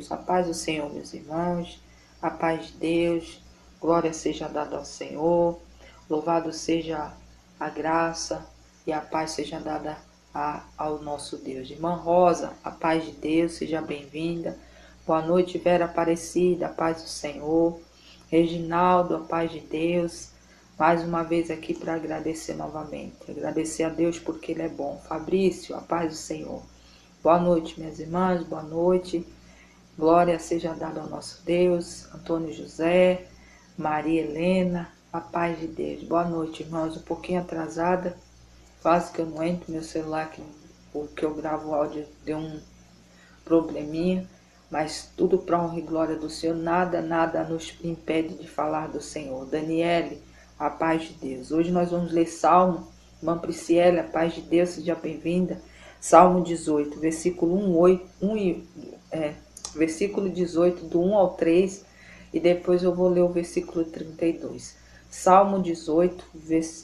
Deus. A paz do Senhor, meus irmãos. A paz de Deus. Glória seja dada ao Senhor. Louvado seja a graça e a paz seja dada ao nosso Deus. Irmã Rosa, a paz de Deus, seja bem-vinda. Boa noite, Vera Aparecida, a paz do Senhor. Reginaldo, a paz de Deus. Mais uma vez aqui para agradecer novamente. Agradecer a Deus porque Ele é bom. Fabrício, a paz do Senhor. Boa noite, minhas irmãs, boa noite. Glória seja dada ao nosso Deus. Antônio José, Maria Helena, a paz de Deus. Boa noite, irmãos. Um pouquinho atrasada, quase que eu não entro. Meu celular, porque eu gravo o áudio, deu um probleminha. Mas tudo para honra e glória do Senhor. Nada nos impede de falar do Senhor. Daniele, a paz de Deus. Hoje nós vamos ler Salmo. Irmã Prisciele, a paz de Deus, seja bem-vinda. Salmo 18, versículo 18, do 1 ao 3, e depois eu vou ler o versículo 32. Salmo 18,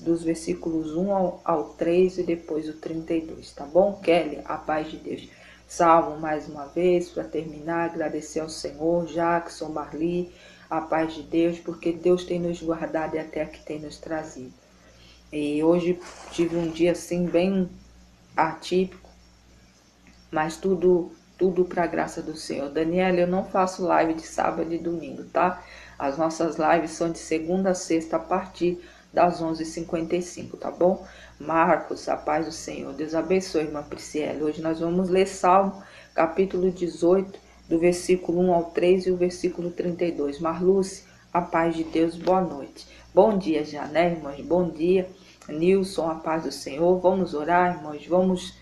dos versículos 1 ao 3 e depois o 32, tá bom? Kelly, a paz de Deus. Salmo, mais uma vez, para terminar, agradecer ao Senhor, Jackson, Marli, a paz de Deus, porque Deus tem nos guardado e até aqui tem nos trazido. E hoje tive um dia assim bem atípico, mas tudo para a graça do Senhor. Daniela, eu não faço live de sábado e domingo, tá? As nossas lives são de segunda a sexta a partir das 11h55, tá bom? Marcos, a paz do Senhor. Deus abençoe, irmã Prisciela. Hoje nós vamos ler Salmo, capítulo 18, do versículo 1 ao 3 e o versículo 32. Marluce, a paz de Deus, boa noite. Bom dia já, né, irmãos? Bom dia. Nilson, a paz do Senhor. Vamos orar, irmãos? Vamos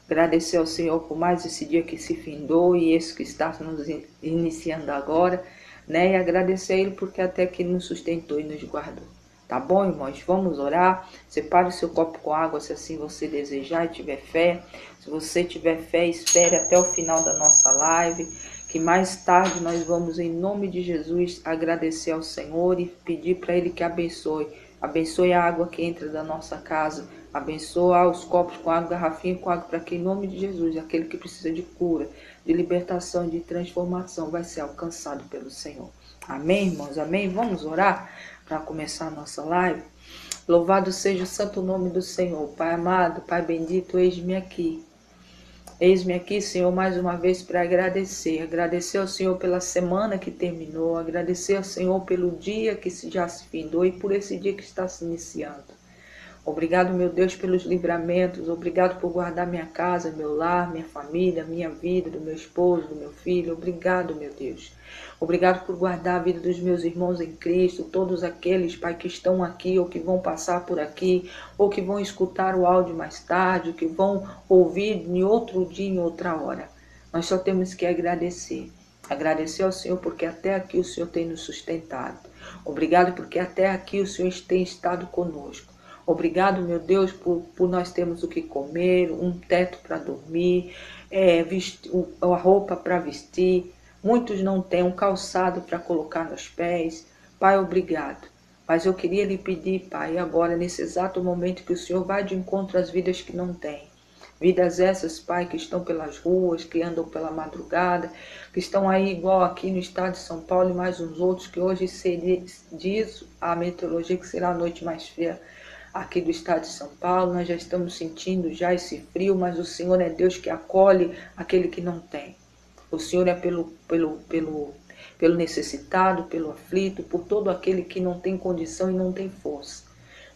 agradecer ao Senhor por mais esse dia que se findou e esse que está nos iniciando agora, né? E agradecer a Ele porque até que nos sustentou e nos guardou. Tá bom, irmãos? Vamos orar. Separe o seu copo com água se assim você desejar e tiver fé. Se você tiver fé, espere até o final da nossa live, que mais tarde nós vamos, em nome de Jesus, agradecer ao Senhor e pedir para Ele que abençoe. Abençoe a água que entra da nossa casa. Abençoa os copos com água, garrafinha com água, para que em nome de Jesus, aquele que precisa de cura, de libertação, de transformação, vai ser alcançado pelo Senhor. Amém, irmãos? Amém? Vamos orar para começar a nossa live? Louvado seja o santo nome do Senhor. Pai amado, Pai bendito, eis-me aqui. Eis-me aqui, Senhor, mais uma vez para agradecer. Agradecer ao Senhor pela semana que terminou. Agradecer ao Senhor pelo dia que já se findou e por esse dia que está se iniciando. Obrigado, meu Deus, pelos livramentos. Obrigado por guardar minha casa, meu lar, minha família, minha vida, do meu esposo, do meu filho. Obrigado, meu Deus. Obrigado por guardar a vida dos meus irmãos em Cristo, todos aqueles, Pai, que estão aqui ou que vão passar por aqui, ou que vão escutar o áudio mais tarde, ou que vão ouvir em outro dia, em outra hora. Nós só temos que agradecer. Agradecer ao Senhor porque até aqui o Senhor tem nos sustentado. Obrigado porque até aqui o Senhor tem estado conosco. Obrigado, meu Deus, por nós termos o que comer, um teto para dormir, a roupa para vestir. Muitos não têm um calçado para colocar nos pés. Pai, obrigado. Mas eu queria lhe pedir, Pai, agora, nesse exato momento, que o Senhor vá de encontro às vidas que não têm. Vidas essas, Pai, que estão pelas ruas, que andam pela madrugada, que estão aí igual aqui no estado de São Paulo e mais uns outros, que hoje diz a meteorologia que será a noite mais fria aqui do estado de São Paulo. Nós já estamos sentindo já esse frio, mas o Senhor é Deus que acolhe aquele que não tem. O Senhor é pelo necessitado, pelo aflito, por todo aquele que não tem condição e não tem força.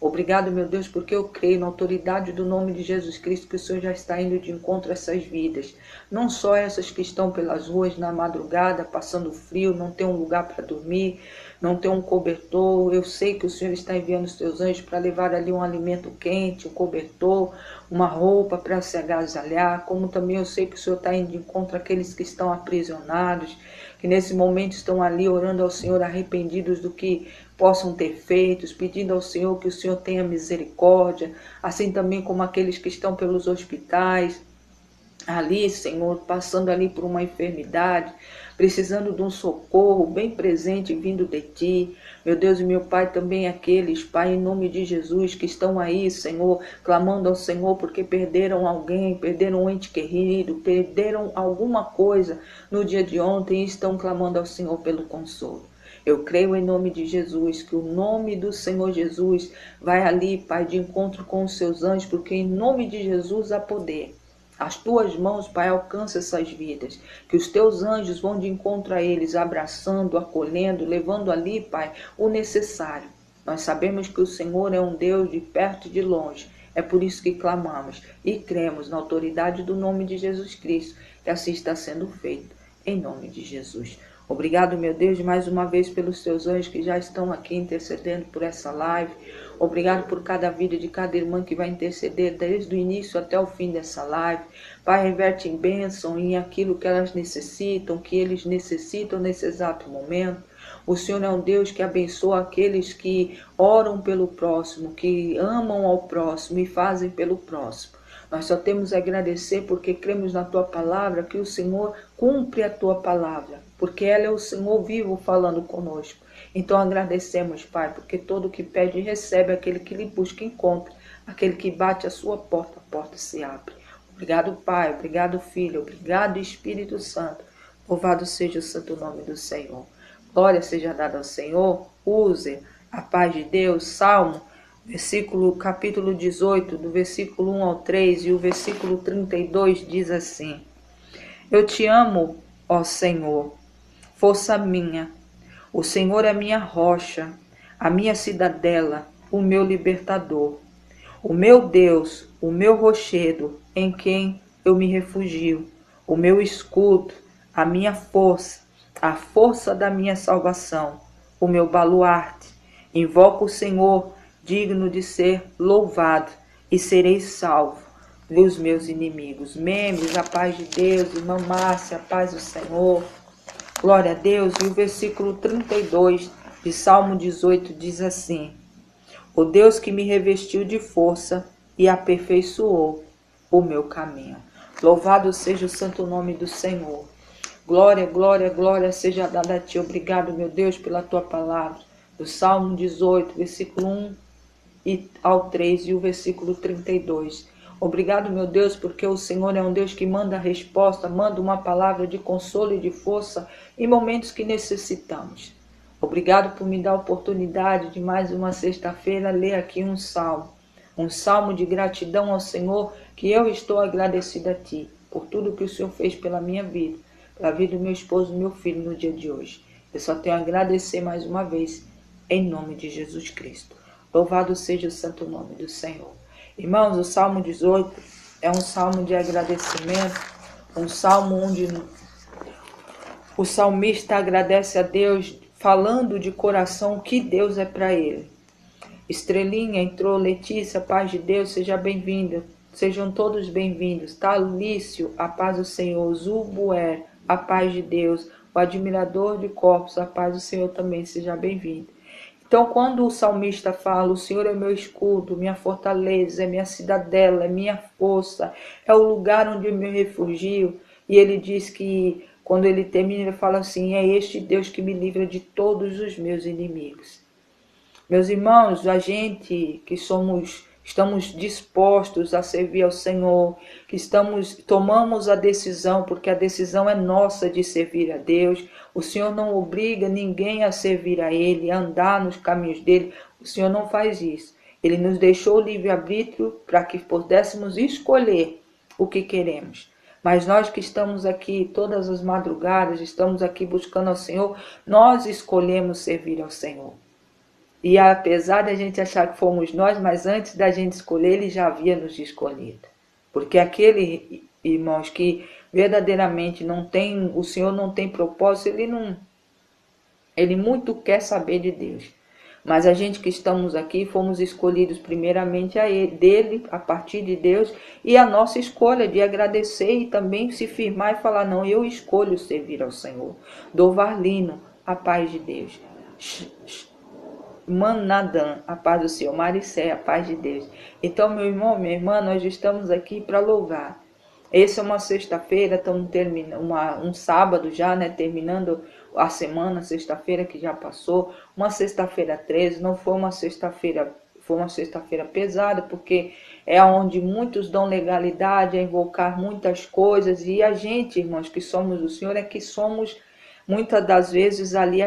Obrigado, meu Deus, porque eu creio na autoridade do nome de Jesus Cristo que o Senhor já está indo de encontro a essas vidas. Não só essas que estão pelas ruas na madrugada, passando frio, não tem um lugar para dormir, não tem um cobertor. Eu sei que o Senhor está enviando os teus anjos para levar ali um alimento quente, um cobertor, uma roupa para se agasalhar. Como também eu sei que o Senhor está indo de encontro àqueles que estão aprisionados, que nesse momento estão ali orando ao Senhor, arrependidos do que possam ter feito, pedindo ao Senhor que o Senhor tenha misericórdia, assim também como aqueles que estão pelos hospitais, ali, Senhor, passando ali por uma enfermidade, precisando de um socorro bem presente vindo de Ti. Meu Deus e meu Pai, também aqueles, Pai, em nome de Jesus, que estão aí, Senhor, clamando ao Senhor porque perderam alguém, perderam um ente querido, perderam alguma coisa no dia de ontem e estão clamando ao Senhor pelo consolo. Eu creio em nome de Jesus, que o nome do Senhor Jesus vai ali, Pai, de encontro com os seus anjos, porque em nome de Jesus há poder. As tuas mãos, Pai, alcançam essas vidas. Que os teus anjos vão de encontro a eles, abraçando, acolhendo, levando ali, Pai, o necessário. Nós sabemos que o Senhor é um Deus de perto e de longe. É por isso que clamamos e cremos na autoridade do nome de Jesus Cristo, que assim está sendo feito, em nome de Jesus. Obrigado, meu Deus, mais uma vez pelos teus anjos que já estão aqui intercedendo por essa live. Obrigado por cada vida de cada irmã que vai interceder desde o início até o fim dessa live. Pai, reverte em bênção em aquilo que elas necessitam, que eles necessitam nesse exato momento. O Senhor é um Deus que abençoa aqueles que oram pelo próximo, que amam ao próximo e fazem pelo próximo. Nós só temos a agradecer porque cremos na Tua palavra, que o Senhor cumpre a Tua palavra, porque ela é o Senhor vivo falando conosco. Então agradecemos, Pai, porque todo que pede recebe, aquele que lhe busca encontra, aquele que bate a sua porta, a porta se abre. Obrigado, Pai, obrigado, Filho, obrigado, Espírito Santo. Louvado seja o santo nome do Senhor. Glória seja dada ao Senhor. Use a paz de Deus. Salmo, capítulo 18, do versículo 1 ao 3 e o versículo 32 diz assim: Eu te amo, ó Senhor, força minha. O Senhor é minha rocha, a minha cidadela, o meu libertador. O meu Deus, o meu rochedo, em quem eu me refugio. O meu escudo, a minha força, a força da minha salvação. O meu baluarte. Invoco o Senhor, digno de ser louvado, e serei salvo dos meus inimigos. Membros, a paz de Deus, irmã Márcia, a paz do Senhor. Glória a Deus. E o versículo 32 de Salmo 18 diz assim: O Deus que me revestiu de força e aperfeiçoou o meu caminho. Louvado seja o santo nome do Senhor. Glória, glória, glória seja dada a Ti. Obrigado, meu Deus, pela Tua palavra. Do Salmo 18, versículo 1 ao 3 e o versículo 32. Obrigado, meu Deus, porque o Senhor é um Deus que manda a resposta, manda uma palavra de consolo e de força em momentos que necessitamos. Obrigado por me dar a oportunidade de mais uma sexta-feira ler aqui um salmo de gratidão ao Senhor, que eu estou agradecida a Ti, por tudo que o Senhor fez pela minha vida, pela vida do meu esposo e do meu filho no dia de hoje. Eu só tenho a agradecer mais uma vez, em nome de Jesus Cristo. Louvado seja o santo nome do Senhor. Irmãos, o Salmo 18 é um salmo de agradecimento, um salmo onde o salmista agradece a Deus, falando de coração o que Deus é para ele. Estrelinha entrou, Letícia, paz de Deus, seja bem-vinda. Sejam todos bem-vindos. Talício, a paz do Senhor. Zubuer, a paz de Deus. O admirador de corpos, a paz do Senhor também, seja bem-vindo. Então, quando o salmista fala, o Senhor é meu escudo, minha fortaleza, é minha cidadela, é minha força, é o lugar onde eu me refugio, e ele diz que, quando ele termina, ele fala assim: é este Deus que me livra de todos os meus inimigos. Meus irmãos, a gente que estamos dispostos a servir ao Senhor, que tomamos a decisão, porque a decisão é nossa de servir a Deus. O Senhor não obriga ninguém a servir a Ele, a andar nos caminhos dele. O Senhor não faz isso. Ele nos deixou o livre-arbítrio para que pudéssemos escolher o que queremos. Mas nós que estamos aqui todas as madrugadas, estamos aqui buscando ao Senhor, nós escolhemos servir ao Senhor. E apesar de a gente achar que fomos nós, mas antes da gente escolher, Ele já havia nos escolhido. Porque aquele, irmãos, que verdadeiramente não tem, o Senhor não tem propósito, ele muito quer saber de Deus. Mas a gente que estamos aqui, fomos escolhidos primeiramente dele, a partir de Deus, e a nossa escolha de agradecer e também se firmar e falar: não, eu escolho servir ao Senhor. Dovarlino, a paz de Deus. Manadan, a paz do Senhor. Maricé, a paz de Deus. Então, meu irmão, minha irmã, nós estamos aqui para louvar. Essa é uma sexta-feira, estamos terminando um sábado já, né? Terminando a semana, sexta-feira que já passou. Uma sexta-feira 13, não foi uma sexta-feira, foi uma sexta-feira pesada, porque é onde muitos dão legalidade a invocar muitas coisas. E a gente, irmãos, que somos do Senhor, é que somos, muitas das vezes, ali,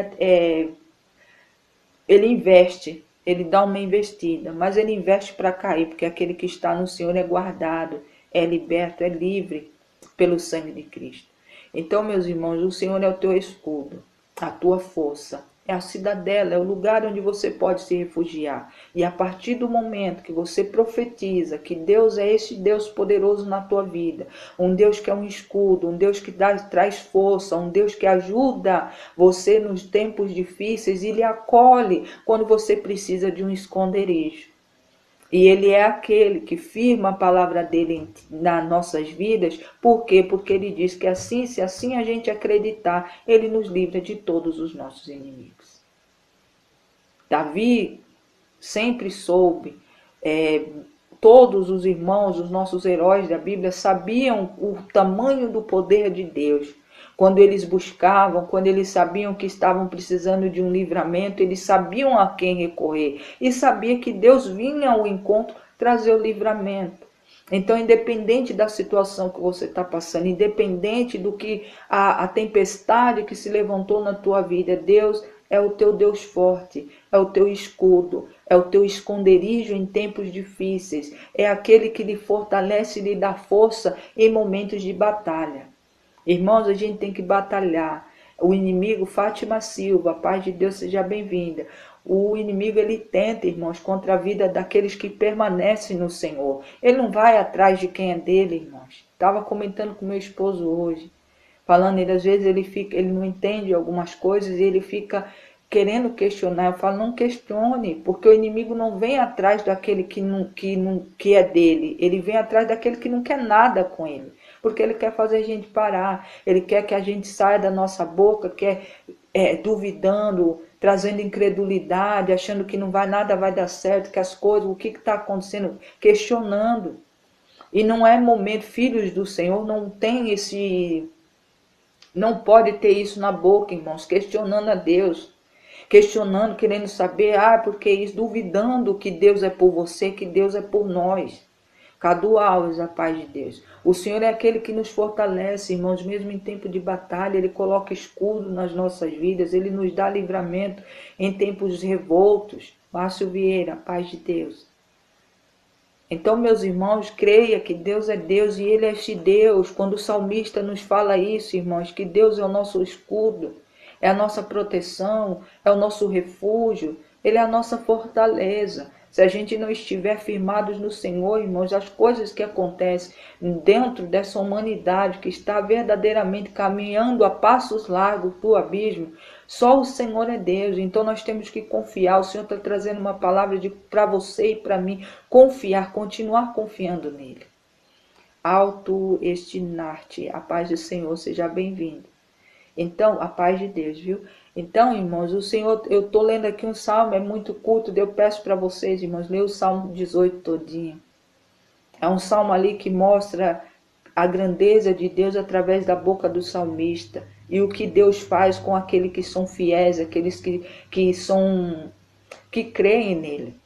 ele investe, ele dá uma investida, mas ele investe para cair, porque aquele que está no Senhor é guardado, é liberto, é livre pelo sangue de Cristo. Então, meus irmãos, o Senhor é o teu escudo, a tua força, é a cidadela, é o lugar onde você pode se refugiar. E a partir do momento que você profetiza que Deus é esse Deus poderoso na tua vida, um Deus que é um escudo, um Deus que traz força, um Deus que ajuda você nos tempos difíceis e lhe acolhe quando você precisa de um esconderijo. E ele é aquele que firma a palavra dele nas nossas vidas. Por quê? Porque ele diz que assim, se assim a gente acreditar, ele nos livra de todos os nossos inimigos. Davi sempre soube, todos os irmãos, os nossos heróis da Bíblia sabiam o tamanho do poder de Deus. Quando eles buscavam, quando eles sabiam que estavam precisando de um livramento, eles sabiam a quem recorrer. E sabia que Deus vinha ao encontro trazer o livramento. Então, independente da situação que você está passando, independente do que a tempestade que se levantou na tua vida, Deus é o teu Deus forte, é o teu escudo, é o teu esconderijo em tempos difíceis, é aquele que lhe fortalece e lhe dá força em momentos de batalha. Irmãos, a gente tem que batalhar. O inimigo, Fátima Silva, a paz de Deus seja bem-vinda. O inimigo, ele tenta, irmãos, contra a vida daqueles que permanecem no Senhor. Ele não vai atrás de quem é dele, irmãos. Estava comentando com meu esposo hoje, falando, ele às vezes ele não entende algumas coisas e ele fica querendo questionar. Eu falo, não questione, porque o inimigo não vem atrás daquele que é dele. Ele vem atrás daquele que não quer nada com ele. Porque ele quer fazer a gente parar, ele quer que a gente saia da nossa boca, quer duvidando, trazendo incredulidade, achando que nada vai dar certo, que as coisas, o que está acontecendo, questionando. E não é momento, filhos do Senhor não tem não pode ter isso na boca, irmãos, questionando a Deus, questionando, querendo saber, porque isso, duvidando que Deus é por você, que Deus é por nós. Cadu Alves, a paz de Deus. O Senhor é aquele que nos fortalece, irmãos, mesmo em tempo de batalha. Ele coloca escudo nas nossas vidas, ele nos dá livramento em tempos revoltos. Márcio Vieira, a paz de Deus. Então, meus irmãos, creia que Deus é Deus e Ele é este Deus. Quando o salmista nos fala isso, irmãos, que Deus é o nosso escudo, é a nossa proteção, é o nosso refúgio, Ele é a nossa fortaleza. Se a gente não estiver firmados no Senhor, irmãos, as coisas que acontecem dentro dessa humanidade que está verdadeiramente caminhando a passos largos para o abismo, só o Senhor é Deus. Então nós temos que confiar. O Senhor está trazendo uma palavra para você e para mim. Confiar, continuar confiando nele. Autoestinar-te. A paz do Senhor, seja bem-vindo. Então, a paz de Deus, viu? Então, irmãos, o Senhor, eu estou lendo aqui um salmo, é muito curto, eu peço para vocês, irmãos, ler o Salmo 18 todinho. É um salmo ali que mostra a grandeza de Deus através da boca do salmista e o que Deus faz com aqueles que são fiéis, aqueles que creem nele.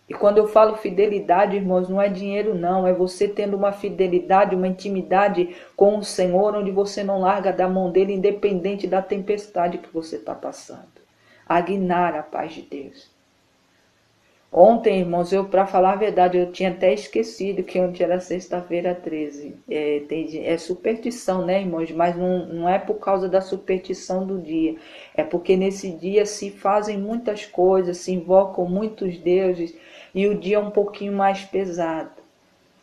E quando eu falo fidelidade, irmãos, não é dinheiro não, é você tendo uma fidelidade, uma intimidade com o Senhor, onde você não larga da mão dele, independente da tempestade que você está passando. Agnar a paz de Deus. Ontem, irmãos, para falar a verdade, eu tinha até esquecido que ontem era sexta-feira 13. É superstição, né, irmãos? Mas não é por causa da superstição do dia. É porque nesse dia se fazem muitas coisas, se invocam muitos deuses e o dia é um pouquinho mais pesado.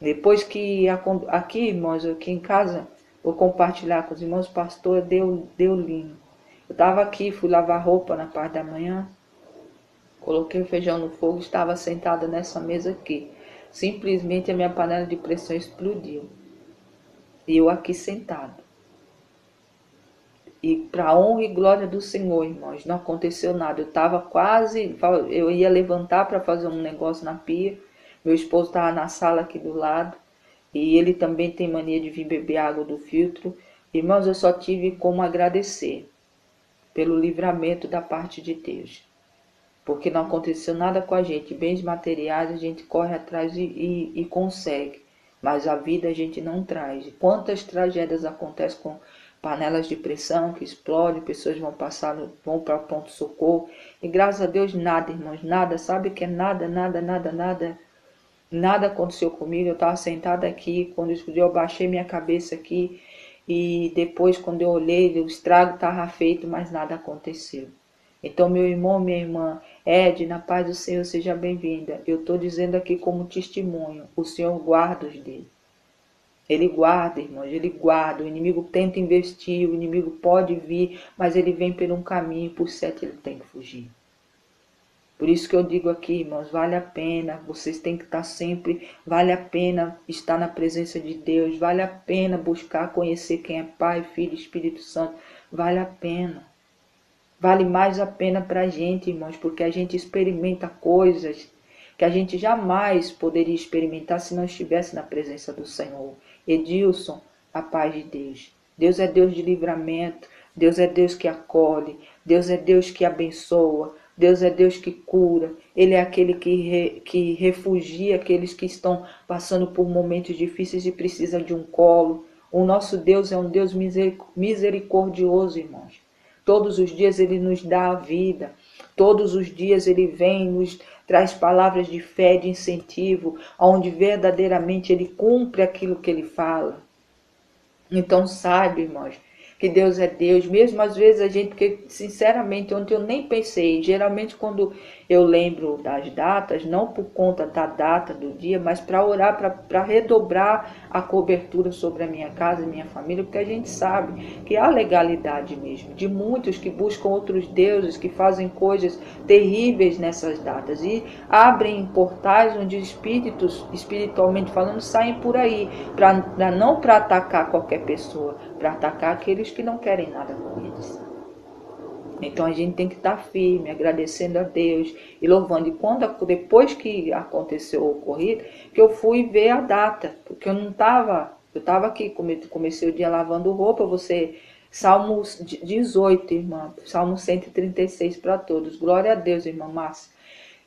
Depois que aqui, irmãos, aqui em casa, vou compartilhar com os irmãos, pastor Deolino. Eu estava aqui, fui lavar roupa na parte da manhã. Coloquei o feijão no fogo, estava sentada nessa mesa aqui. Simplesmente a minha panela de pressão explodiu. E eu aqui sentado. E para honra e glória do Senhor, irmãos, não aconteceu nada. Eu estava quase, eu ia levantar para fazer um negócio na pia. Meu esposo estava na sala aqui do lado. E ele também tem mania de vir beber água do filtro. Irmãos, eu só tive como agradecer pelo livramento da parte de Deus. Porque não aconteceu nada com a gente. Bens materiais a gente corre atrás e consegue. Mas a vida a gente não traz. Quantas tragédias acontecem com panelas de pressão que explodem, pessoas vão para pronto-socorro. E graças a Deus nada, irmãos, nada. Sabe que é nada, nada, nada, nada. Nada aconteceu comigo. Eu estava sentada aqui, quando eu baixei minha cabeça aqui. E depois, quando eu olhei, o estrago estava feito, mas nada aconteceu. Então, meu irmão, minha irmã, Ed, na paz do Senhor, seja bem-vinda. Eu estou dizendo aqui como testemunho, o Senhor guarda os dele. Ele guarda, irmãos, ele guarda. O inimigo tenta investir, o inimigo pode vir, mas ele vem por um caminho, por 7 ele tem que fugir. Por isso que eu digo aqui, irmãos, vale a pena, vocês têm que estar sempre, vale a pena estar na presença de Deus, vale a pena buscar conhecer quem é Pai, Filho e Espírito Santo, vale a pena. Vale mais a pena para a gente, irmãos, porque a gente experimenta coisas que a gente jamais poderia experimentar se não estivesse na presença do Senhor. Edilson, a paz de Deus. Deus é Deus de livramento, Deus é Deus que acolhe, Deus é Deus que abençoa, Deus é Deus que cura. Ele é aquele que refugia aqueles que estão passando por momentos difíceis e precisam de um colo. O nosso Deus é um Deus misericordioso, irmãos. Todos os dias ele nos dá a vida. Todos os dias ele vem, nos traz palavras de fé, de incentivo, onde verdadeiramente ele cumpre aquilo que ele fala. Então sabe, irmãos, que Deus é Deus. Mesmo às vezes a gente, porque sinceramente ontem eu nem pensei. Geralmente quando eu lembro das datas, não por conta da data do dia, mas para orar, para redobrar a cobertura sobre a minha casa e minha família, porque a gente sabe que há legalidade mesmo, de muitos que buscam outros deuses, que fazem coisas terríveis nessas datas e abrem portais onde espíritos, espiritualmente falando, saem por aí, não para atacar qualquer pessoa, para atacar aqueles que não querem nada com eles. Então a gente tem que estar firme, agradecendo a Deus e louvando. E depois que aconteceu o ocorrido, que eu fui ver a data, porque eu estava aqui, comecei o dia lavando roupa, Salmo 18, irmã, Salmo 136 para todos. Glória a Deus, irmã Márcia.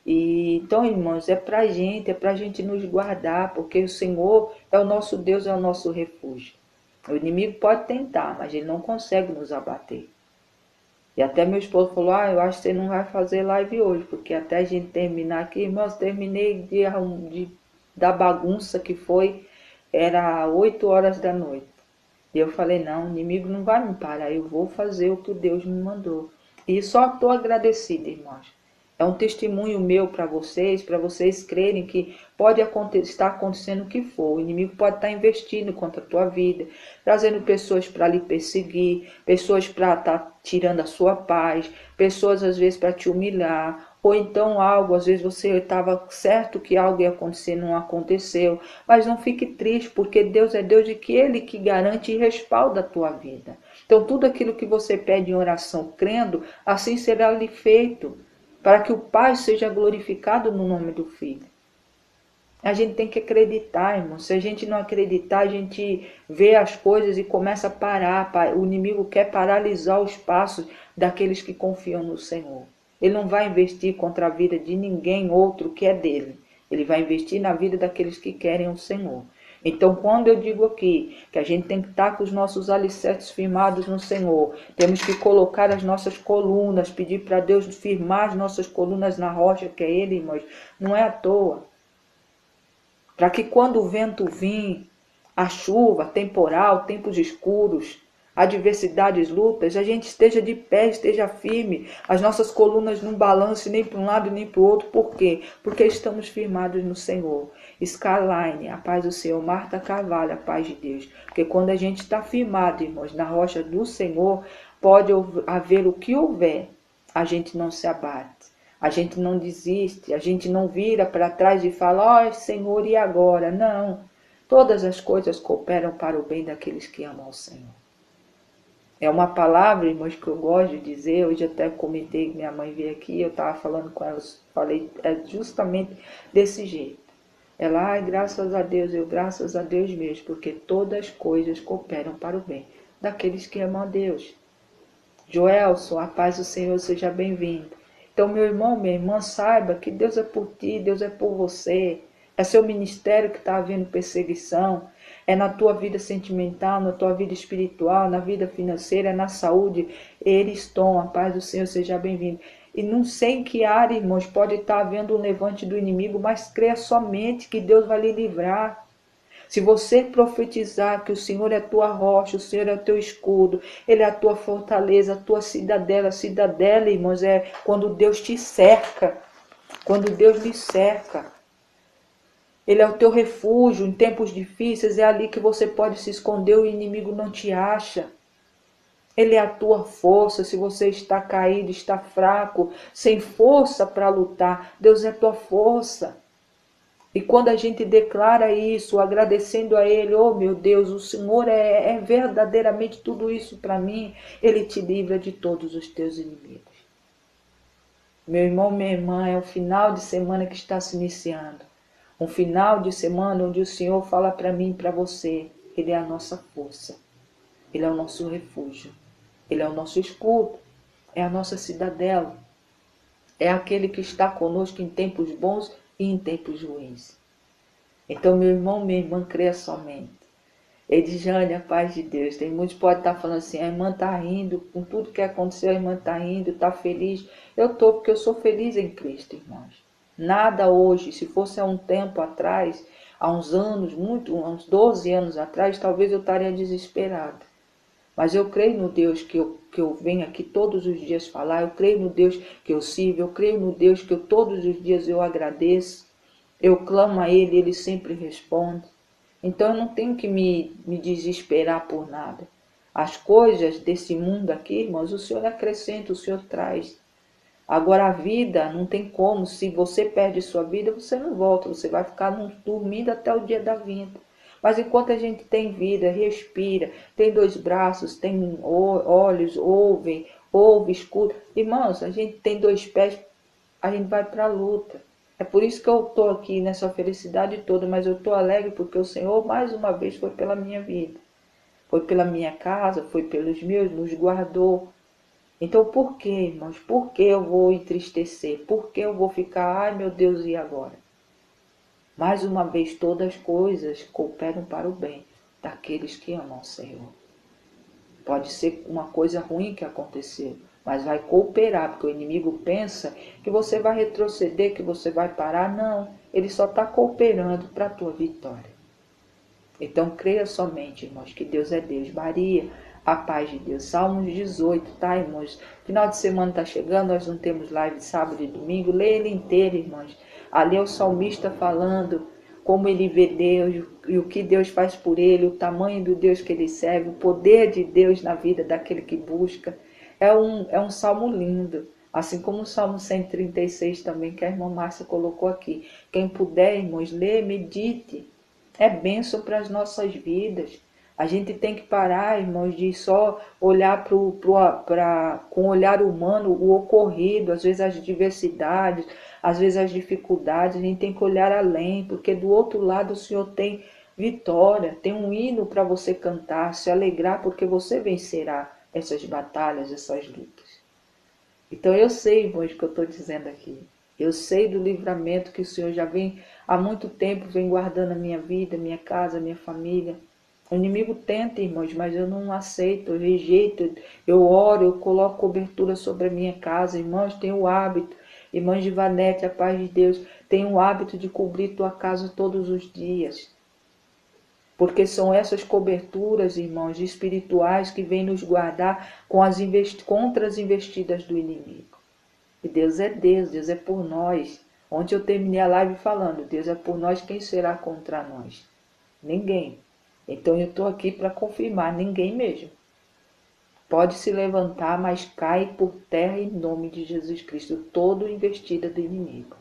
E então, irmãos, é pra gente nos guardar, porque o Senhor é o nosso Deus, é o nosso refúgio. O inimigo pode tentar, mas ele não consegue nos abater. E até meu esposo falou, eu acho que você não vai fazer live hoje, porque até a gente terminar aqui, irmãos, terminei da bagunça que foi, era 8 horas da noite. E eu falei, não, o inimigo não vai me parar, eu vou fazer o que Deus me mandou. E só estou agradecida, irmãos. É um testemunho meu para vocês crerem que pode estar acontecendo o que for. O inimigo pode estar investindo contra a tua vida, trazendo pessoas para lhe perseguir, pessoas para estar tirando a sua paz, pessoas às vezes para te humilhar, ou então algo, às vezes você estava certo que algo ia acontecer, não aconteceu. Mas não fique triste, porque Deus é Deus de que Ele que garante e respalda a tua vida. Então tudo aquilo que você pede em oração, crendo, assim será lhe feito, para que o Pai seja glorificado no nome do Filho. A gente tem que acreditar, irmão. Se a gente não acreditar, a gente vê as coisas e começa a parar. O inimigo quer paralisar os passos daqueles que confiam no Senhor. Ele não vai investir contra a vida de ninguém outro que é dele. Ele vai investir na vida daqueles que querem o Senhor. Então, quando eu digo aqui que a gente tem que estar com os nossos alicerces firmados no Senhor, temos que colocar as nossas colunas, pedir para Deus firmar as nossas colunas na rocha, que é Ele, irmãos, não é à toa. Para que quando o vento vir, a chuva, temporal, tempos escuros, adversidades, lutas, a gente esteja de pé, esteja firme, as nossas colunas não balancem nem para um lado nem para o outro. Por quê? Porque estamos firmados no Senhor. Skyline, a paz do Senhor. Marta Carvalho, a paz de Deus. Porque quando a gente está firmado, irmãos, na rocha do Senhor, pode haver o que houver, a gente não se abate. A gente não desiste, a gente não vira para trás e fala, Senhor, e agora? Não. Todas as coisas cooperam para o bem daqueles que amam o Senhor. É uma palavra, irmãos, que eu gosto de dizer. Hoje até comentei que minha mãe veio aqui, eu estava falando com ela, falei justamente desse jeito. Ela, ai, graças a Deus, eu graças a Deus mesmo, porque todas as coisas cooperam para o bem daqueles que amam a Deus. Joelson, a paz do Senhor, seja bem-vindo. Então, meu irmão, minha irmã, saiba que Deus é por ti, Deus é por você. É seu ministério que está havendo perseguição. É na tua vida sentimental, na tua vida espiritual, na vida financeira, é na saúde. Eles estão, a paz do Senhor, seja bem-vindo. E não sei em que área, irmãos, pode estar havendo um levante do inimigo, mas creia somente que Deus vai lhe livrar. Se você profetizar que o Senhor é a tua rocha, o Senhor é o teu escudo, Ele é a tua fortaleza, a tua cidadela. A cidadela, irmãos, é quando Deus te cerca, quando Deus lhe cerca. Ele é o teu refúgio em tempos difíceis, é ali que você pode se esconder, o inimigo não te acha. Ele é a tua força, se você está caído, está fraco, sem força para lutar, Deus é a tua força. E quando a gente declara isso, agradecendo a Ele, oh meu Deus, o Senhor é verdadeiramente tudo isso para mim, Ele te livra de todos os teus inimigos. Meu irmão, minha irmã, é o final de semana que está se iniciando. Um final de semana onde o Senhor fala para mim e para você, Ele é a nossa força, Ele é o nosso refúgio, Ele é o nosso escudo, é a nossa cidadela, é aquele que está conosco em tempos bons e em tempos ruins. Então, meu irmão, minha irmã, creia somente. Edjane, a paz de Deus. Tem muitos que podem estar falando assim, a irmã está rindo, com tudo que aconteceu, a irmã está rindo, está feliz. Eu estou, porque eu sou feliz em Cristo, irmãos. Nada hoje, se fosse há um tempo atrás, há uns anos, uns 12 anos atrás, talvez eu estaria desesperada. Mas eu creio no Deus que eu venho aqui todos os dias falar, eu creio no Deus que eu sirvo, eu creio no Deus que todos os dias eu agradeço. Eu clamo a Ele, Ele sempre responde. Então eu não tenho que me desesperar por nada. As coisas desse mundo aqui, irmãos, o Senhor acrescenta, o Senhor traz. Agora a vida não tem como, se você perde sua vida, você não volta, você vai ficar dormindo até o dia da vinda. Mas enquanto a gente tem vida, respira, tem dois braços, tem olhos, ouve, escuta. Irmãos, a gente tem dois pés, a gente vai para a luta. É por isso que eu estou aqui nessa felicidade toda, mas eu estou alegre porque o Senhor mais uma vez foi pela minha vida. Foi pela minha casa, foi pelos meus, nos guardou. Então por que, irmãos? Por que eu vou entristecer? Por que eu vou ficar, ai meu Deus, e agora? Mais uma vez, todas as coisas cooperam para o bem daqueles que amam o Senhor. Pode ser uma coisa ruim que aconteceu, mas vai cooperar, porque o inimigo pensa que você vai retroceder, que você vai parar. Não, ele só está cooperando para a tua vitória. Então creia somente, irmãos, que Deus é Deus. Maria, a paz de Deus. Salmos 18, tá, irmãos? Final de semana está chegando, nós não temos live de sábado e domingo. Leia ele inteiro, irmãos. Ali é o salmista falando como ele vê Deus e o que Deus faz por ele, o tamanho do Deus que ele serve, o poder de Deus na vida daquele que busca. É um salmo lindo, assim como o Salmo 136 também, que a irmã Márcia colocou aqui. Quem puder, irmãos, lê, medite. É bênção para as nossas vidas. A gente tem que parar, irmãos, de só olhar com o olhar humano o ocorrido, às vezes as diversidades, às vezes as dificuldades. A gente tem que olhar além, porque do outro lado o Senhor tem vitória, tem um hino para você cantar, se alegrar, porque você vencerá essas batalhas, essas lutas. Então eu sei, irmãos, o que eu estou dizendo aqui. Eu sei do livramento que o Senhor já vem, há muito tempo, vem guardando a minha vida, minha casa, minha família. O inimigo tenta, irmãos, mas eu não aceito, eu rejeito, eu oro, eu coloco cobertura sobre a minha casa. Irmãos, tenho o hábito, irmãs de Vanete, a paz de Deus, tenho o hábito de cobrir tua casa todos os dias. Porque são essas coberturas, irmãos, espirituais que vêm nos guardar contra as investidas do inimigo. E Deus é Deus, Deus é por nós. Ontem eu terminei a live falando, Deus é por nós, quem será contra nós? Ninguém. Então eu estou aqui para confirmar, ninguém mesmo. Pode se levantar, mas cai por terra em nome de Jesus Cristo, todo investida do inimigo.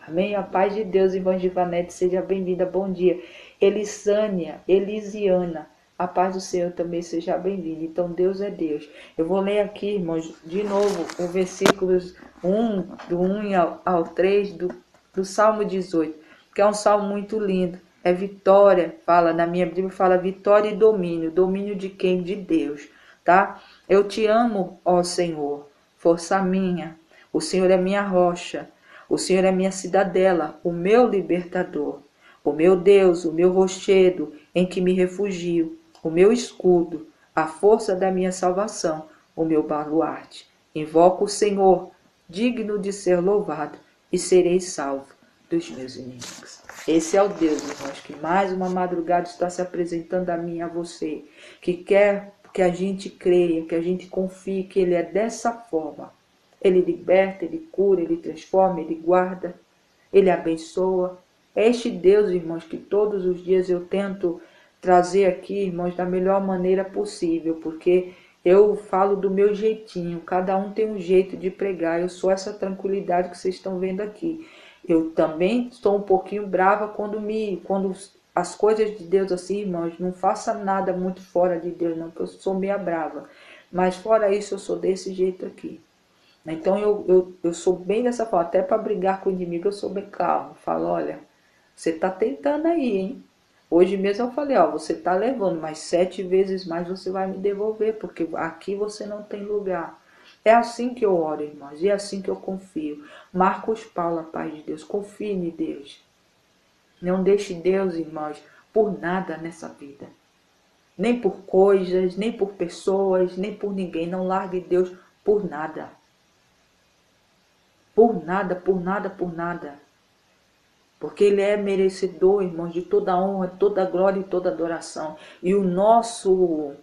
Amém? A paz de Deus, irmã Givanete, seja bem-vinda, bom dia. Elisânia, Elisiana, a paz do Senhor também seja bem-vinda. Então Deus é Deus. Eu vou ler aqui, irmãos, de novo, o versículos 1, do 1 ao 3 do Salmo 18. que é um salmo muito lindo. É vitória, fala na minha Bíblia, fala vitória e domínio. Domínio de quem? De Deus, tá? Eu te amo, ó Senhor, força minha. O Senhor é minha rocha. O Senhor é minha cidadela, o meu libertador. O meu Deus, o meu rochedo, em que me refugio. O meu escudo, a força da minha salvação, o meu baluarte. Invoco o Senhor, digno de ser louvado, e serei salvo dos meus inimigos. Esse é o Deus, irmãos, que mais uma madrugada está se apresentando a mim e a você, que quer que a gente creia, que a gente confie que Ele é dessa forma. Ele liberta, Ele cura, Ele transforma, Ele guarda, Ele abençoa. É este Deus, irmãos, que todos os dias eu tento trazer aqui, irmãos, da melhor maneira possível, porque eu falo do meu jeitinho, cada um tem um jeito de pregar. Eu sou essa tranquilidade que vocês estão vendo aqui. Eu também estou um pouquinho brava quando as coisas de Deus assim, irmãos, não faça nada muito fora de Deus, não, porque eu sou meia brava. Mas fora isso, eu sou desse jeito aqui. Então eu sou bem dessa forma, até para brigar com o inimigo eu sou bem calmo. Falo, olha, você está tentando aí, hein? Hoje mesmo eu falei, ó, você está levando, mas 7 vezes mais você vai me devolver, porque aqui você não tem lugar. É assim que eu oro, irmãos, e é assim que eu confio. Marcos Paulo, Paz de Deus, confie em Deus. Não deixe Deus, irmãos, por nada nessa vida. Nem por coisas, nem por pessoas, nem por ninguém. Não largue Deus por nada. Por nada, por nada, por nada. Porque Ele é merecedor, irmãos, de toda honra, toda glória e toda adoração. E o nosso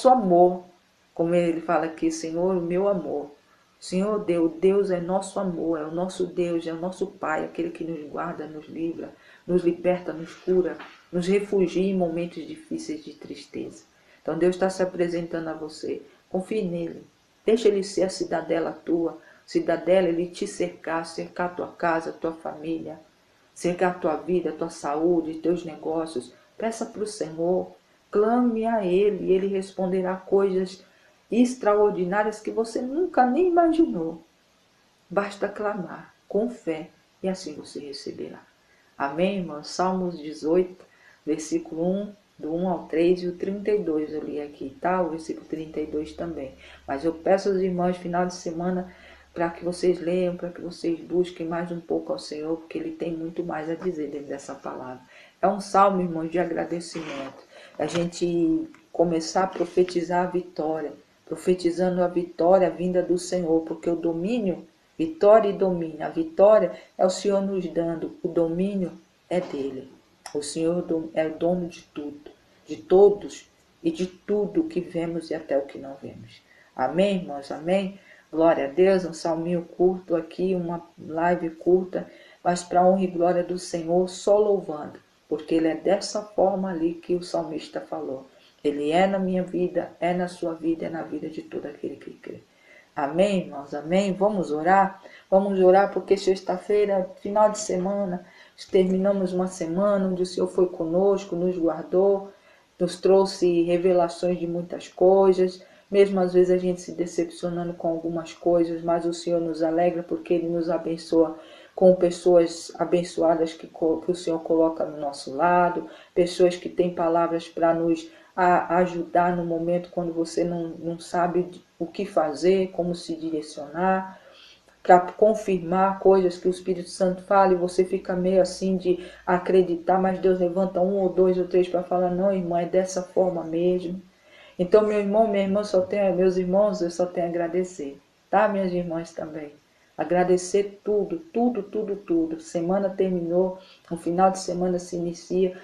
amor, como Ele fala aqui, Senhor, o meu amor. Senhor Deus é nosso amor, é o nosso Deus, é o nosso Pai, aquele que nos guarda, nos livra, nos liberta, nos cura, nos refugia em momentos difíceis de tristeza. Então Deus está se apresentando a você. Confie nele. Deixa Ele ser a cidadela tua. Cidadela, Ele te cercar a tua casa, a tua família, cercar a tua vida, a tua saúde, teus negócios. Peça para o Senhor. Clame a Ele e Ele responderá coisas extraordinárias que você nunca nem imaginou. Basta clamar com fé e assim você receberá. Amém, irmãos? Salmos 18, versículo 1, do 1 ao 3 e o 32 eu li aqui, tá? O versículo 32 também. Mas eu peço aos irmãos, final de semana, para que vocês leiam, para que vocês busquem mais um pouco ao Senhor, porque Ele tem muito mais a dizer dentro dessa palavra. É um salmo, irmãos, de agradecimento. A gente começar a profetizar a vitória, profetizando a vitória vinda do Senhor, porque o domínio, vitória e domínio, a vitória é o Senhor nos dando, o domínio é dele. O Senhor é o dono de tudo, de todos e de tudo que vemos e até o que não vemos. Amém, irmãos? Amém? Glória a Deus, um salminho curto aqui, uma live curta, mas para honra e glória do Senhor, só louvando, porque Ele é dessa forma ali que o salmista falou. Ele é na minha vida, é na sua vida, é na vida de todo aquele que crê. Amém, irmãos? Amém? Vamos orar? Vamos orar porque sexta-feira, final de semana, terminamos uma semana onde o Senhor foi conosco, nos guardou, nos trouxe revelações de muitas coisas, mesmo às vezes a gente se decepcionando com algumas coisas, mas o Senhor nos alegra porque Ele nos abençoa com pessoas abençoadas que o Senhor coloca no nosso lado, pessoas que têm palavras para nos ajudar no momento quando você não sabe o que fazer, como se direcionar, para confirmar coisas que o Espírito Santo fala e você fica meio assim de acreditar, mas Deus levanta 1 ou 2 ou 3 para falar, não, irmã, é dessa forma mesmo. Então, meu irmão, minha irmã, meus irmãos, eu só tenho a agradecer, tá? Minhas irmãs também. Agradecer tudo, tudo, tudo, tudo. Semana terminou, o final de semana se inicia,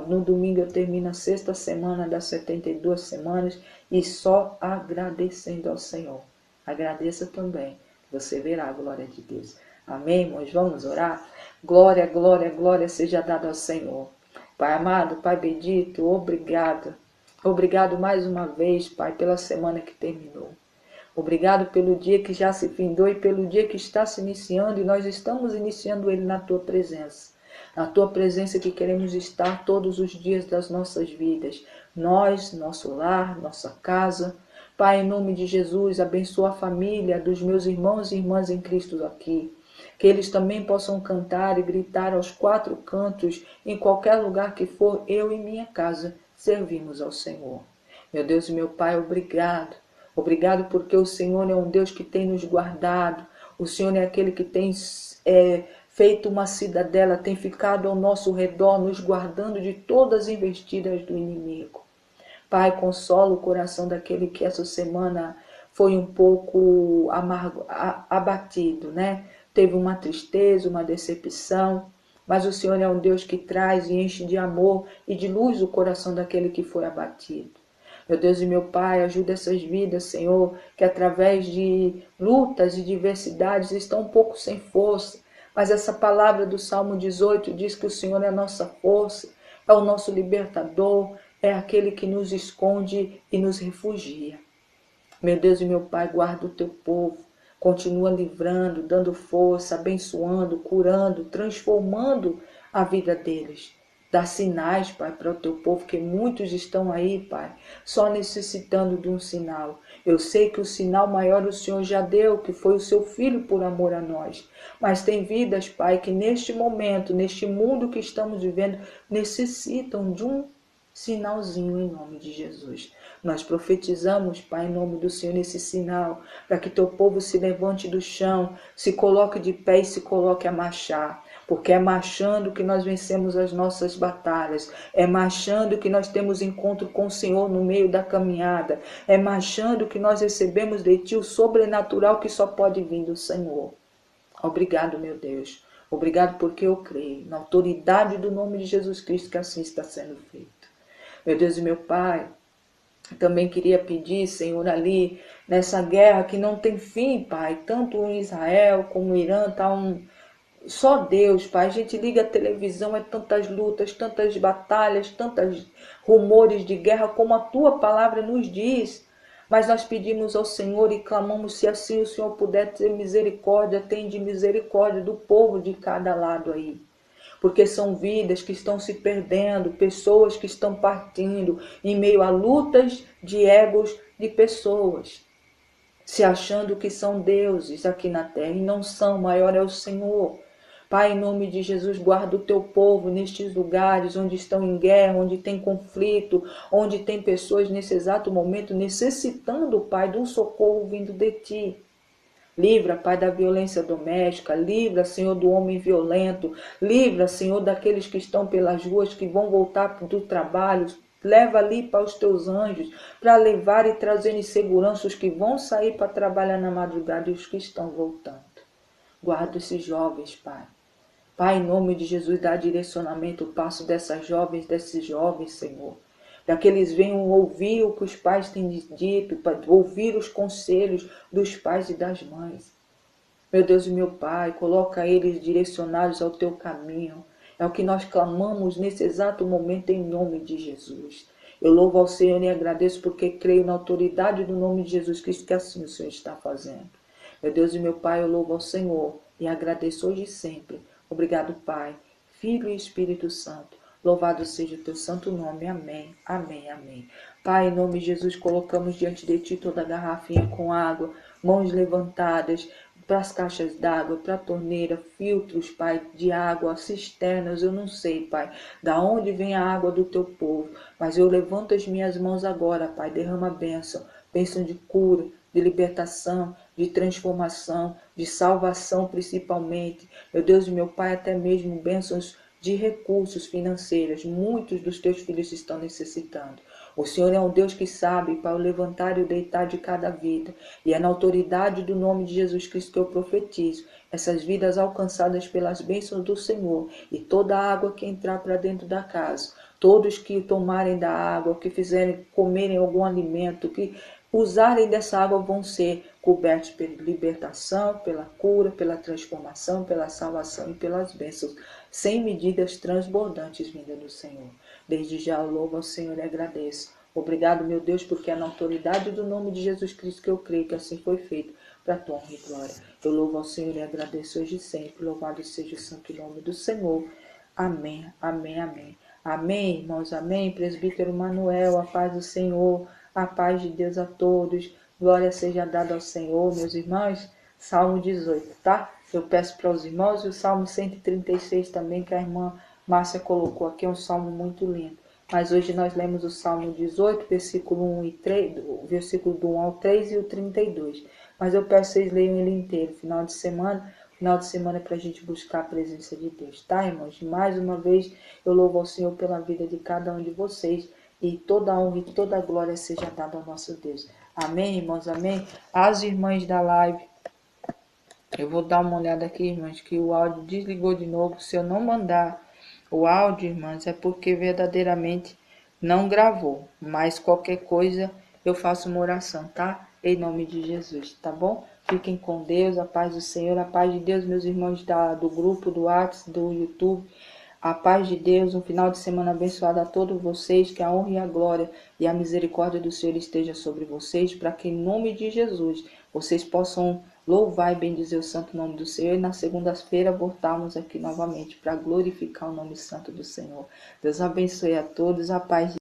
no domingo eu termino a 6ª semana das 72 semanas e só agradecendo ao Senhor. Agradeça também, você verá a glória de Deus. Amém, irmãos? Vamos orar? Glória, glória, glória seja dada ao Senhor. Pai amado, Pai bendito, obrigado. Obrigado mais uma vez, Pai, pela semana que terminou. Obrigado pelo dia que já se findou e pelo dia que está se iniciando e nós estamos iniciando ele na Tua presença. Na Tua presença que queremos estar todos os dias das nossas vidas. Nós, nosso lar, nossa casa. Pai, em nome de Jesus, abençoa a família dos meus irmãos e irmãs em Cristo aqui. que eles também possam cantar e gritar aos quatro cantos, em qualquer lugar que for, eu e minha casa servimos ao Senhor. Meu Deus e meu Pai, obrigado. Obrigado porque o Senhor é um Deus que tem nos guardado. O Senhor é aquele que tem feito uma cidadela, tem ficado ao nosso redor, nos guardando de todas as investidas do inimigo. Pai, consola o coração daquele que essa semana foi um pouco abatido, né? Teve uma tristeza, uma decepção, mas o Senhor é um Deus que traz e enche de amor e de luz o coração daquele que foi abatido. Meu Deus e meu Pai, ajuda essas vidas, Senhor, que através de lutas e diversidades estão um pouco sem força, mas essa palavra do Salmo 18 diz que o Senhor é a nossa força, é o nosso libertador, é aquele que nos esconde e nos refugia. Meu Deus e meu Pai, guarda o teu povo, continua livrando, dando força, abençoando, curando, transformando a vida deles. Dá sinais, Pai, para o teu povo, que muitos estão aí, Pai, só necessitando de um sinal. Eu sei que o sinal maior o Senhor já deu, que foi o seu Filho por amor a nós. Mas tem vidas, Pai, que neste momento, neste mundo que estamos vivendo, necessitam de um sinalzinho em nome de Jesus. Nós profetizamos, Pai, em nome do Senhor, esse sinal, para que teu povo se levante do chão, se coloque de pé e se coloque a marchar. Porque é marchando que nós vencemos as nossas batalhas. É marchando que nós temos encontro com o Senhor no meio da caminhada. É marchando que nós recebemos de Ti o sobrenatural que só pode vir do Senhor. Obrigado, meu Deus. Obrigado porque eu creio na autoridade do nome de Jesus Cristo que assim está sendo feito. Meu Deus e meu Pai, também queria pedir, Senhor, ali nessa guerra que não tem fim, Pai, tanto em Israel como no Irã, tá só Deus, Pai. A gente liga a televisão, é tantas lutas, tantas batalhas, tantos rumores de guerra, como a Tua palavra nos diz. Mas nós pedimos ao Senhor e clamamos, se assim o Senhor puder ter misericórdia, tende misericórdia do povo de cada lado aí. Porque são vidas que estão se perdendo, pessoas que estão partindo em meio a lutas de egos de pessoas, se achando que são deuses aqui na terra e não são, maior é o Senhor. Pai, em nome de Jesus, guarda o teu povo nestes lugares onde estão em guerra, onde tem conflito, onde tem pessoas nesse exato momento necessitando, Pai, de um socorro vindo de Ti. Livra, Pai, da violência doméstica, livra, Senhor, do homem violento, livra, Senhor, daqueles que estão pelas ruas, que vão voltar do trabalho, leva ali para os teus anjos, para levar e trazer em segurança os que vão sair para trabalhar na madrugada e os que estão voltando. Guarda esses jovens, Pai. Pai, em nome de Jesus, dá direcionamento, o passo dessas jovens, desses jovens, Senhor. Para que eles venham ouvir o que os pais têm dito, para ouvir os conselhos dos pais e das mães. Meu Deus e meu Pai, coloca eles direcionados ao teu caminho. É o que nós clamamos nesse exato momento em nome de Jesus. Eu louvo ao Senhor e agradeço porque creio na autoridade do nome de Jesus Cristo que assim o Senhor está fazendo. Meu Deus e meu Pai, eu louvo ao Senhor e agradeço hoje e sempre. Obrigado, Pai, Filho e Espírito Santo. Louvado seja o teu santo nome. Amém, amém, amém. Pai, em nome de Jesus, colocamos diante de Ti toda a garrafinha com água, mãos levantadas, para as caixas d'água, para a torneira, filtros, Pai, de água, cisternas, eu não sei, Pai, da onde vem a água do Teu povo, mas eu levanto as minhas mãos agora, Pai, derrama bênção, bênção de cura, de libertação, de transformação, de salvação principalmente. Meu Deus e meu Pai, até mesmo bênçãos de recursos financeiros. Muitos dos teus filhos estão necessitando. O Senhor é um Deus que sabe para o levantar e o deitar de cada vida. E é na autoridade do nome de Jesus Cristo que eu profetizo essas vidas alcançadas pelas bênçãos do Senhor e toda a água que entrar para dentro da casa. Todos que tomarem da água, que fizerem comerem algum alimento, que usarem dessa água vão ser cobertos pela libertação, pela cura, pela transformação, pela salvação e pelas bênçãos, sem medidas transbordantes vinda do Senhor. Desde já eu louvo ao Senhor e agradeço. Obrigado, meu Deus, porque é na autoridade do nome de Jesus Cristo que eu creio que assim foi feito, para a tua honra e glória. Eu louvo ao Senhor e agradeço hoje e sempre. Louvado seja o santo nome do Senhor. Amém, amém, amém. Amém, irmãos, amém. Presbítero Manuel, a paz do Senhor, a paz de Deus a todos. Glória seja dada ao Senhor, meus irmãos. Salmo 18, tá? eu peço para os irmãos. E o Salmo 136 também, que a irmã Márcia colocou aqui, é um salmo muito lindo. Mas hoje nós lemos o Salmo 18, versículo 1 e 3, versículo do 1 ao 3 e o 32. Mas eu peço que vocês leiam ele inteiro, final de semana é para a gente buscar a presença de Deus, tá, irmãos? Mais uma vez, eu louvo ao Senhor pela vida de cada um de vocês, e toda a honra e toda a glória seja dada ao nosso Deus. Amém, irmãos? Amém? As irmãs da live, eu vou dar uma olhada aqui, irmãs, que o áudio desligou de novo. Se eu não mandar o áudio, irmãs, é porque verdadeiramente não gravou. Mas qualquer coisa eu faço uma oração, tá? Em nome de Jesus, tá bom? Fiquem com Deus, a paz do Senhor, a paz de Deus, meus irmãos do grupo, do WhatsApp, do YouTube. A paz de Deus, um final de semana abençoado a todos vocês, que a honra e a glória e a misericórdia do Senhor esteja sobre vocês, para que em nome de Jesus vocês possam louvar e bendizer o santo nome do Senhor, e na segunda-feira voltarmos aqui novamente para glorificar o nome santo do Senhor. Deus abençoe a todos, a paz de